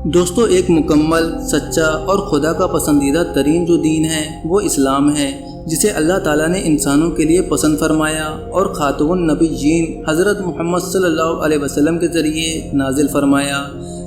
دوستو، ایک مکمل، سچا اور خدا کا پسندیدہ ترین جو دین ہے وہ اسلام ہے، جسے اللہ تعالیٰ نے انسانوں کے لیے پسند فرمایا اور خاتم النبیین حضرت محمد صلی اللہ علیہ وسلم کے ذریعے نازل فرمایا۔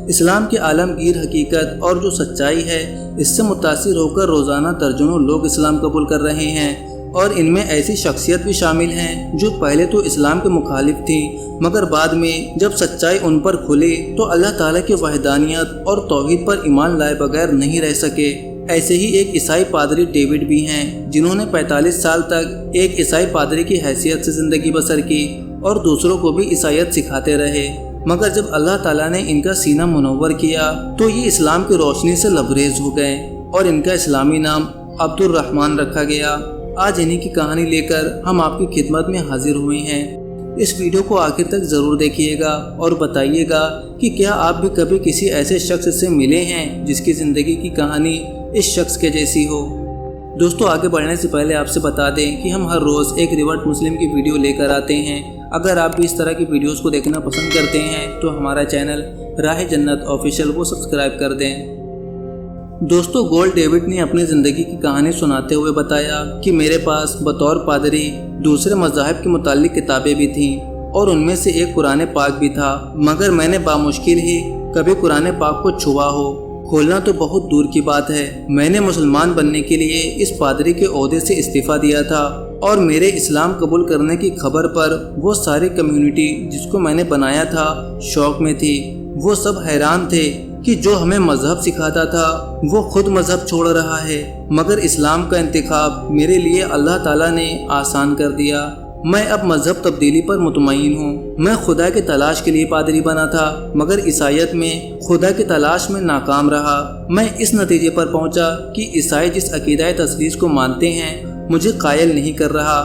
اسلام کی عالمگیر حقیقت اور جو سچائی ہے، اس سے متاثر ہو کر روزانہ درجنوں لوگ اسلام قبول کر رہے ہیں، اور ان میں ایسی شخصیت بھی شامل ہیں جو پہلے تو اسلام کے مخالف تھیں، مگر بعد میں جب سچائی ان پر کھلی تو اللہ تعالیٰ کی وحدانیت اور توحید پر ایمان لائے بغیر نہیں رہ سکے۔ ایسے ہی ایک عیسائی پادری ڈیوڈ بھی ہیں، جنہوں نے 45 سال تک ایک عیسائی پادری کی حیثیت سے زندگی بسر کی اور دوسروں کو بھی عیسائیت سکھاتے رہے، مگر جب اللہ تعالیٰ نے ان کا سینہ منور کیا تو یہ اسلام کی روشنی سے لبریز ہو گئے اور ان کا اسلامی نام عبد الرحمن رکھا گیا۔ آج انہی کی کہانی لے کر ہم آپ کی خدمت میں حاضر ہوئے ہیں۔ اس ویڈیو کو آخر تک ضرور دیکھیے گا اور بتائیے گا کہ کیا آپ بھی کبھی کسی ایسے شخص سے ملے ہیں جس کی زندگی کی کہانی اس شخص کے جیسی ہو۔ دوستو، آگے بڑھنے سے پہلے آپ سے بتا دیں کہ ہم ہر روز ایک ریورٹ مسلم کی ویڈیو لے کر آتے ہیں۔ اگر آپ بھی اس طرح کی ویڈیوز کو دیکھنا پسند کرتے ہیں تو ہمارا چینل راہ جنت آفیشیل کو سبسکرائب کر دیں۔ دوستو، گولڈ ڈیوڈ نے اپنی زندگی کی کہانی سناتے ہوئے بتایا کہ میرے پاس بطور پادری دوسرے مذاہب کے متعلق کتابیں بھی تھیں اور ان میں سے ایک قرآن پاک بھی تھا، مگر میں نے بامشکل ہی کبھی قرآن پاک کو چھوا ہو، کھولنا تو بہت دور کی بات ہے۔ میں نے مسلمان بننے کے لیے اس پادری کے عہدے سے استعفیٰ دیا تھا اور میرے اسلام قبول کرنے کی خبر پر وہ ساری کمیونٹی جس کو میں نے بنایا تھا شوق میں تھی۔ وہ سب حیران تھے کہ جو ہمیں مذہب سکھاتا تھا وہ خود مذہب چھوڑ رہا ہے، مگر اسلام کا انتخاب میرے لیے اللہ تعالیٰ نے آسان کر دیا۔ میں اب مذہب تبدیلی پر مطمئن ہوں۔ میں خدا کی تلاش کے لیے پادری بنا تھا، مگر عیسائیت میں خدا کی تلاش میں ناکام رہا۔ میں اس نتیجے پر پہنچا کہ عیسائی جس عقیدہ تثلیث کو مانتے ہیں مجھے قائل نہیں کر رہا،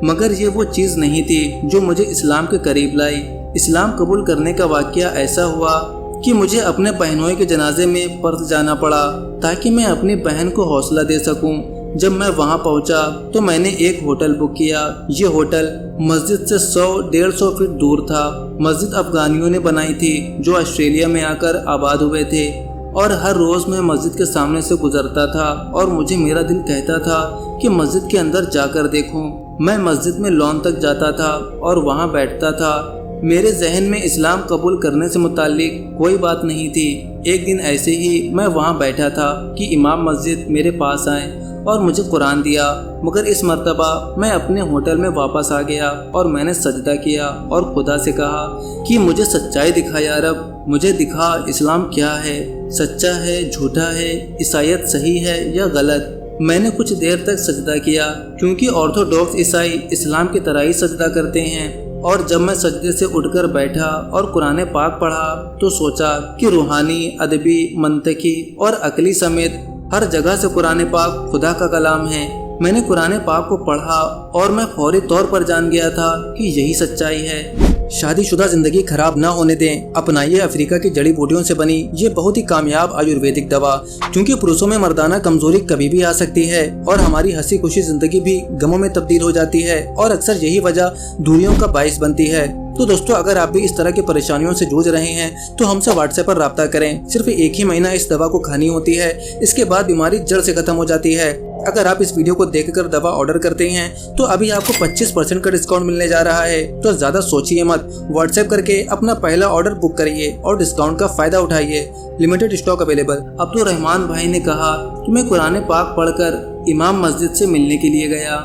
مگر یہ وہ چیز نہیں تھی جو مجھے اسلام کے قریب لائی۔ اسلام قبول کرنے کا واقعہ ایسا ہوا کہ مجھے اپنے بہنوئی کے جنازے میں پرت جانا پڑا تاکہ میں اپنی بہن کو حوصلہ دے سکوں۔ جب میں وہاں پہنچا تو میں نے ایک ہوٹل بک کیا۔ یہ ہوٹل مسجد سے 100-150 فٹ دور تھا۔ مسجد افغانیوں نے بنائی تھی جو آسٹریلیا میں آ کر آباد ہوئے تھے، اور ہر روز میں مسجد کے سامنے سے گزرتا تھا اور مجھے میرا دل کہتا تھا کہ مسجد کے اندر جا کر دیکھوں۔ میں مسجد میں لان تک جاتا تھا اور وہاں بیٹھتا تھا۔ میرے ذہن میں اسلام قبول کرنے سے متعلق کوئی بات نہیں تھی۔ ایک دن ایسے ہی میں وہاں بیٹھا تھا کہ امام مسجد میرے پاس آئے اور مجھے قرآن دیا، مگر اس مرتبہ میں اپنے ہوٹل میں واپس آ گیا اور میں نے سجدہ کیا اور خدا سے کہا کہ مجھے سچائی دکھا یا رب، مجھے دکھا اسلام کیا ہے، سچا ہے، جھوٹا ہے، عیسائیت صحیح ہے یا غلط۔ میں نے کچھ دیر تک سجدہ کیا کیونکہ آرتھوڈاکس عیسائی اسلام کی طرح ہی سجدہ کرتے ہیں، اور جب میں سجدے سے اٹھ کر بیٹھا اور قرآن پاک پڑھا تو سوچا کہ روحانی، ادبی، منطقی اور عقلی سمیت ہر جگہ سے قرآن پاک خدا کا کلام ہے۔ میں نے قرآن پاک کو پڑھا اور میں فوری طور پر جان گیا تھا کہ یہی سچائی ہے۔ شادی شدہ زندگی خراب نہ ہونے دیں، اپنائیے افریقہ کی جڑی بوٹیوں سے بنی یہ بہت ہی کامیاب آیورویدک دوا، کیونکہ پروسوں میں مردانہ کمزوری کبھی بھی آ سکتی ہے اور ہماری ہنسی خوشی زندگی بھی غموں میں تبدیل ہو جاتی ہے، اور اکثر یہی وجہ دوریوں کا باعث بنتی ہے۔ تو دوستو، اگر آپ بھی اس طرح کی پریشانیوں سے جوجھ رہے ہیں تو ہم سے واٹس ایپ پر رابطہ کریں۔ صرف ایک ہی مہینہ اس دوا کو کھانی ہوتی ہے، اس کے بعد بیماری جڑ سے ختم ہو جاتی ہے۔ اگر آپ اس ویڈیو کو دیکھ کر دوا آرڈر کرتے ہیں تو ابھی آپ کو 25% کا ڈسکاؤنٹ ملنے جا رہا ہے، تو زیادہ سوچیے مت، واٹس ایپ کر کے اپنا پہلا آرڈر بک کریے اور ڈسکاؤنٹ کا فائدہ اٹھائیے۔ Limited stock available. عبد الرحمن بھائی نے کہا کہ میں قرآن پاک پڑھ کر امام مسجد سے ملنے کے لیے گیا۔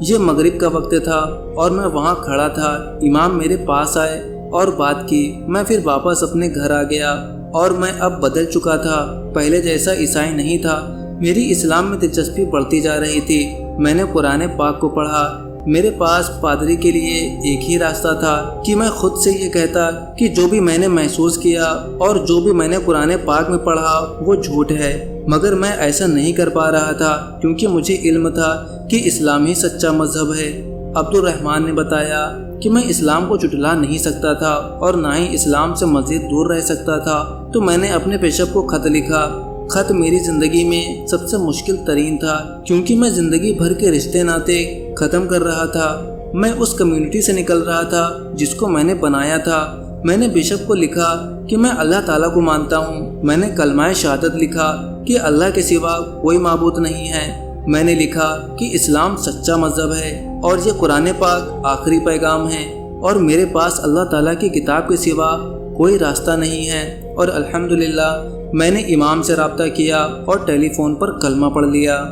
یہ مغرب کا وقت تھا اور میں وہاں کھڑا تھا۔ امام میرے پاس آئے اور بات کی۔ میں پھر واپس اپنے گھر آ گیا اور میں اب بدل چکا تھا، پہلے جیسا عیسائی نہیں تھا۔ میری اسلام میں دلچسپی بڑھتی جا رہی تھی۔ میں نے قرآن پاک کو پڑھا۔ میرے پاس پادری کے لیے ایک ہی راستہ تھا کہ میں خود سے یہ کہتا کہ جو بھی میں نے محسوس کیا اور جو بھی میں نے قرآن پاک میں پڑھا وہ جھوٹ ہے، مگر میں ایسا نہیں کر پا رہا تھا کیونکہ مجھے علم تھا کہ اسلام ہی سچا مذہب ہے۔ عبد الرحمن نے بتایا کہ میں اسلام کو جھٹلا نہیں سکتا تھا اور نہ ہی اسلام سے مزید دور رہ سکتا تھا، تو میں نے اپنے بیشپ کو خط لکھا۔ خط میری زندگی میں سب سے مشکل ترین تھا کیونکہ میں زندگی بھر کے رشتے ناطے ختم کر رہا تھا۔ میں اس کمیونٹی سے نکل رہا تھا جس کو میں نے بنایا تھا۔ میں نے بیشپ کو لکھا کہ میں اللہ تعالیٰ کو مانتا ہوں میں نے کلمہ شہادت لکھا کہ اللہ کے سوا کوئی معبود نہیں ہے۔ میں نے لکھا کہ اسلام سچا مذہب ہے اور یہ قرآن پاک آخری پیغام ہے اور میرے پاس اللہ تعالیٰ کی کتاب کے سوا کوئی راستہ نہیں ہے۔ اور الحمدللہ میں نے امام سے رابطہ کیا اور ٹیلی فون پر کلمہ پڑھ لیا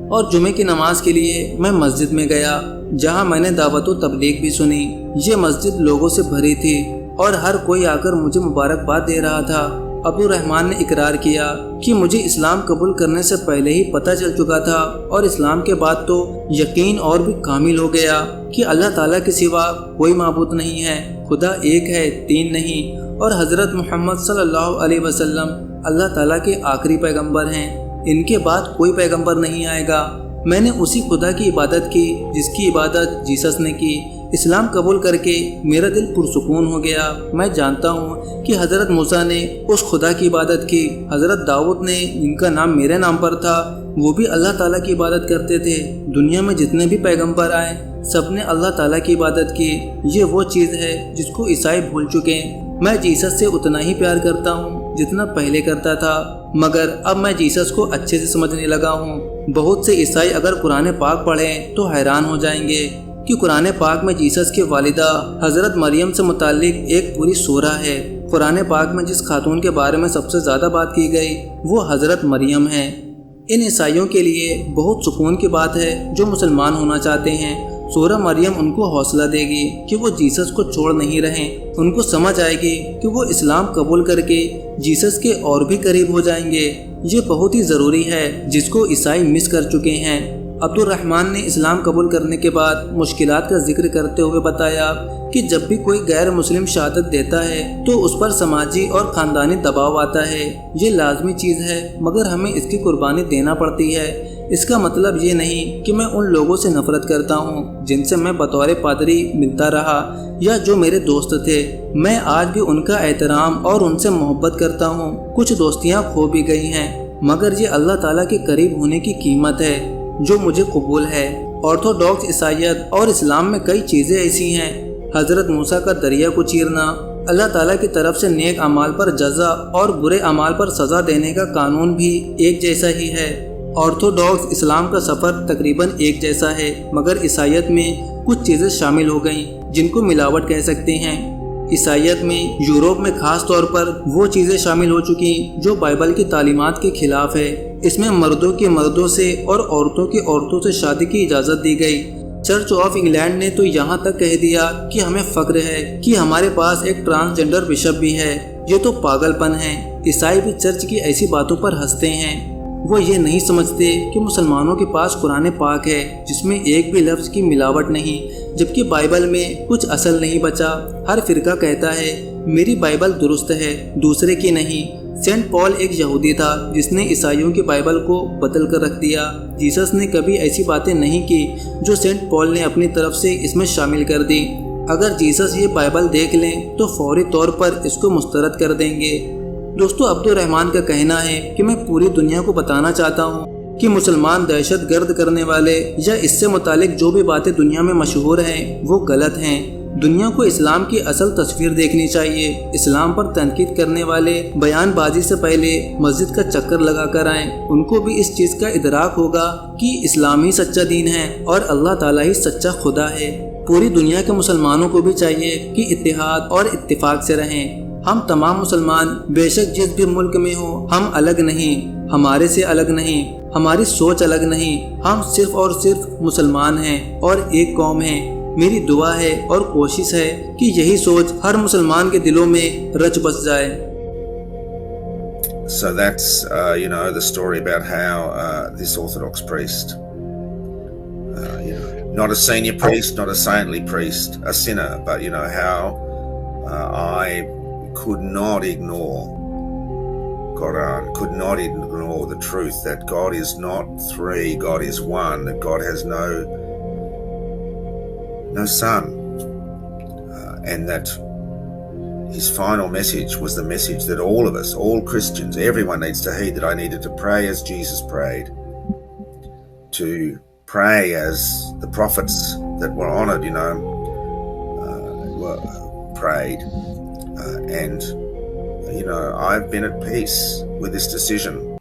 اور جمعے کی نماز کے لیے میں مسجد میں گیا، جہاں میں نے دعوت و تبلیغ بھی سنی۔ یہ مسجد لوگوں سے بھری تھی اور ہر کوئی آ کر مجھے مبارکباد دے رہا تھا۔ عبدالرحمن نے اقرار کیا کہ مجھے اسلام قبول کرنے سے پہلے ہی پتہ چل چکا تھا اور اسلام کے بعد تو یقین اور بھی کامل ہو گیا کہ اللہ تعالیٰ کے سوا کوئی معبود نہیں ہے، خدا ایک ہے، تین نہیں، اور حضرت محمد صلی اللہ علیہ وسلم اللہ تعالیٰ کے آخری پیغمبر ہیں، ان کے بعد کوئی پیغمبر نہیں آئے گا۔ میں نے اسی خدا کی عبادت کی جس کی عبادت جیسس نے کی۔ اسلام قبول کر کے میرا دل پرسکون ہو گیا۔ میں جانتا ہوں کہ حضرت موسیٰ نے اس خدا کی عبادت کی، حضرت داؤد نے جن کا نام میرے نام پر تھا وہ بھی اللہ تعالیٰ کی عبادت کرتے تھے۔ دنیا میں جتنے بھی پیغمبر آئے سب نے اللہ تعالیٰ کی عبادت کی۔ یہ وہ چیز ہے جس کو عیسائی بھول چکے ہیں۔ میں جیسس سے اتنا ہی پیار کرتا ہوں جتنا پہلے کرتا تھا، مگر اب میں جیسس کو اچھے سے سمجھنے لگا ہوں۔ بہت سے عیسائی اگر قرآن پاک پڑھیں تو حیران ہو جائیں گے کہ قرآن پاک میں جیسس کی والدہ حضرت مریم سے متعلق ایک پوری سورہ ہے۔ قرآن پاک میں جس خاتون کے بارے میں سب سے زیادہ بات کی گئی وہ حضرت مریم ہے۔ ان عیسائیوں کے لیے بہت سکون کی بات ہے جو مسلمان ہونا چاہتے ہیں۔ سورہ مریم ان کو حوصلہ دے گی کہ وہ جیسس کو چھوڑ نہیں رہے۔ ان کو سمجھ آئے گی کہ وہ اسلام قبول کر کے جیسس کے اور بھی قریب ہو جائیں گے۔ یہ بہت ہی ضروری ہے جس کو عیسائی مس کر چکے ہیں۔ عبدالرحمن نے اسلام قبول کرنے کے بعد مشکلات کا ذکر کرتے ہوئے بتایا کہ جب بھی کوئی غیر مسلم شہادت دیتا ہے تو اس پر سماجی اور خاندانی دباؤ آتا ہے۔ یہ لازمی چیز ہے مگر ہمیں اس کی قربانی دینا پڑتی ہے۔ اس کا مطلب یہ نہیں کہ میں ان لوگوں سے نفرت کرتا ہوں جن سے میں بطور پادری ملتا رہا یا جو میرے دوست تھے۔ میں آج بھی ان کا احترام اور ان سے محبت کرتا ہوں۔ کچھ دوستیاں کھو بھی گئی ہیں مگر یہ اللہ تعالیٰ کے قریب ہونے کی قیمت ہے جو مجھے قبول ہے۔ آرتھوڈاکس عیسائیت اور اسلام میں کئی چیزیں ایسی ہیں۔ حضرت موسیٰ کا دریا کو چیرنا، اللہ تعالیٰ کی طرف سے نیک اعمال پر جزا اور برے اعمال پر سزا دینے کا قانون بھی ایک جیسا ہی ہے۔ آرتھوڈاکس اسلام کا سفر تقریباً ایک جیسا ہے مگر عیسائیت میں کچھ چیزیں شامل ہو گئیں جن کو ملاوٹ کہہ سکتے ہیں۔ عیسائیت میں یورپ میں خاص طور پر وہ چیزیں شامل ہو چکی جو بائبل کی تعلیمات کے خلاف ہے۔ اس میں مردوں کے مردوں سے اور عورتوں کی عورتوں سے شادی کی اجازت دی گئی۔ چرچ آف انگلینڈ نے تو یہاں تک کہہ دیا کہ ہمیں فخر ہے کہ ہمارے پاس ایک ٹرانسجنڈر بشپ بھی ہے۔ یہ تو پاگل پن ہے۔ عیسائی بھی چرچ کی ایسی باتوں پر ہنستے ہیں۔ وہ یہ نہیں سمجھتے کہ مسلمانوں کے پاس قرآن پاک ہے جس میں ایک بھی لفظ کی ملاوٹ نہیں، جبکہ بائبل میں کچھ اصل نہیں بچا۔ ہر فرقہ کہتا ہے میری بائبل درست ہے، دوسرے کی نہیں۔ سینٹ پال ایک یہودی تھا جس نے عیسائیوں کی بائبل کو بدل کر رکھ دیا۔ جیسس نے کبھی ایسی باتیں نہیں کی جو سینٹ پال نے اپنی طرف سے اس میں شامل کر دی۔ اگر جیسس یہ بائبل دیکھ لیں تو فوری طور پر اس کو مسترد کر دیں گے۔ دوستو، عبدالرحمن کا کہنا ہے کہ میں پوری دنیا کو بتانا چاہتا ہوں کہ مسلمان دہشت گرد کرنے والے یا اس سے متعلق جو بھی باتیں دنیا میں مشہور ہیں وہ غلط ہیں۔ دنیا کو اسلام کی اصل تصویر دیکھنی چاہیے۔ اسلام پر تنقید کرنے والے بیان بازی سے پہلے مسجد کا چکر لگا کر آئیں، ان کو بھی اس چیز کا ادراک ہوگا کہ اسلام ہی سچا دین ہے اور اللہ تعالیٰ ہی سچا خدا ہے۔ پوری دنیا کے مسلمانوں کو بھی چاہیے کہ اتحاد اور اتفاق سے رہیں۔ ہم تمام مسلمان بے شک جس بھی ملک میں ہو، ہم الگ نہیں، ہمارے سے الگ نہیں، ہماری سوچ الگ نہیں، ہم صرف اور صرف مسلمان ہیں اور ایک قوم ہیں۔ میری دعا ہے اور کوشش ہے کہ یہی سوچ ہر مسلمان کے دلوں میں رچ بس جائے۔ So that's the story about how this Orthodox priest, not a senior priest, not a saintly priest, a sinner, but how I could not ignore Quran, could not ignore the truth that God is not three, God is one, that God has no son, and that his final message was the message that all of us, all Christians, everyone needs to heed, that I needed to pray as Jesus prayed, to pray as the prophets that were honoured, prayed, and I've been at peace with this decision.